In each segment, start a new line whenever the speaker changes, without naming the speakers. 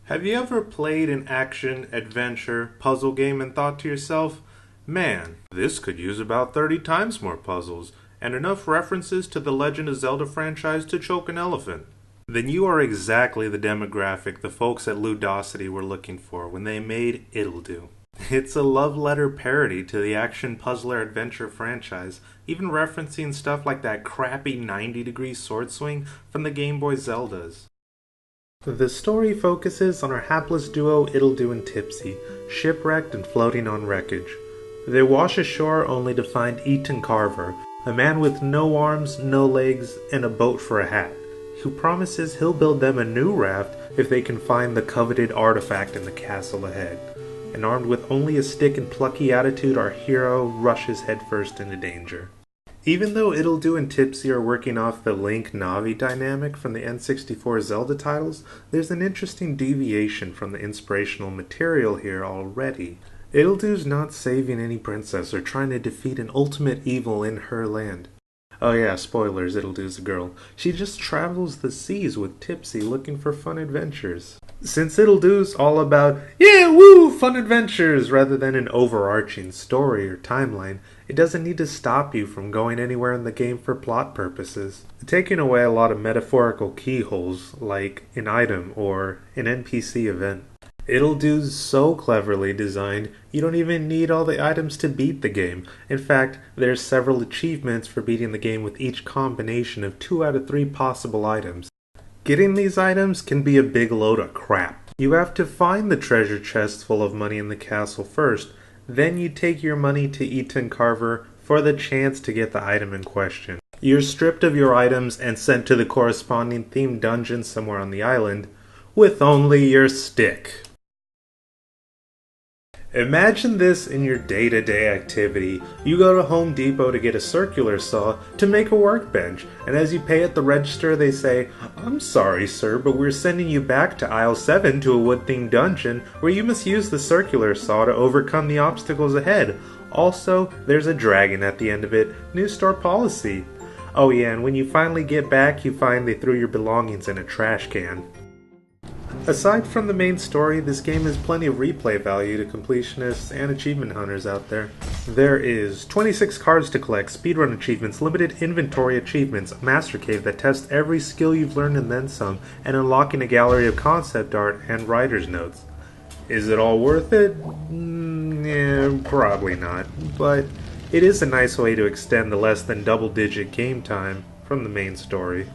Have you ever played an action, adventure, puzzle game and thought to yourself, man, this could use about 30 times more puzzles, and enough references to the Legend of Zelda franchise to choke an elephant? Then you are exactly the demographic the folks at Ludosity were looking for when they made Ittle. It's a love letter parody to the action puzzler adventure franchise, even referencing stuff like that crappy 90-degree sword swing from the Game Boy Zeldas. The story focuses on our hapless duo Ittle and Tipsy, shipwrecked and floating on wreckage. They wash ashore only to find Eaton Carver, a man with no arms, no legs, and a boat for a hat, who promises he'll build them a new raft if they can find the coveted artifact in the castle ahead. And armed with only a stick and plucky attitude, our hero rushes headfirst into danger. Even though Ittle and Tipsy are working off the Link-Navi dynamic from the N64 Zelda titles, there's an interesting deviation from the inspirational material here already. Ittle's not saving any princess or trying to defeat an ultimate evil in her land. Oh yeah, spoilers, Ittle's a girl. She just travels the seas with Tipsy looking for fun adventures. Since Ittle's all about, yeah, woo, fun adventures, rather than an overarching story or timeline, it doesn't need to stop you from going anywhere in the game for plot purposes. Taking away a lot of metaphorical keyholes, like an item or an NPC event. Ittle's so cleverly designed, you don't even need all the items to beat the game. In fact, there's several achievements for beating the game with each combination of 2 out of 3 possible items. Getting these items can be a big load of crap. You have to find the treasure chests full of money in the castle first, then you take your money to Eaton Carver for the chance to get the item in question. You're stripped of your items and sent to the corresponding themed dungeon somewhere on the island, with only your stick. Imagine this in your day-to-day activity. You go to Home Depot to get a circular saw to make a workbench, and as you pay at the register they say, "I'm sorry sir, but we're sending you back to aisle 7 to a wood-themed dungeon where you must use the circular saw to overcome the obstacles ahead. Also, there's a dragon at the end of it. New store policy." Oh yeah, and when you finally get back, you find they threw your belongings in a trash can. Aside from the main story, this game has plenty of replay value to completionists and achievement hunters out there. There is 26 cards to collect, speedrun achievements, limited inventory achievements, a master cave that tests every skill you've learned and then some, and unlocking a gallery of concept art and writer's notes. Is it all worth it? Yeah, probably not, but it is a nice way to extend the less than double-digit game time from the main story.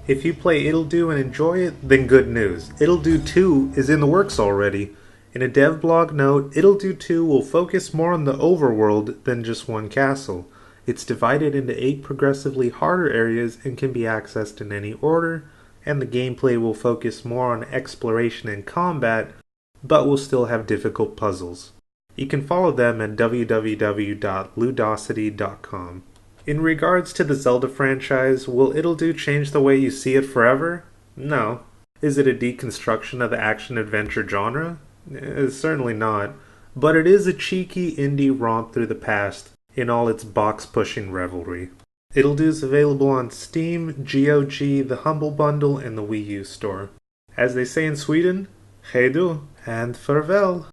If you play Ittle and enjoy it, then good news. Ittle 2 is in the works already. In a dev blog note, Ittle 2 will focus more on the overworld than just one castle. It's divided into 8 progressively harder areas and can be accessed in any order, and the gameplay will focus more on exploration and combat, but will still have difficult puzzles. You can follow them at www.ludosity.com. In regards to the Zelda franchise, will Ittle change the way you see it forever? No. Is it a deconstruction of the action-adventure genre? Certainly not. But it is a cheeky indie romp through the past in all its box-pushing revelry. Ittle's available on Steam, GOG, the Humble Bundle, and the Wii U store. As they say in Sweden, hej då and farväl!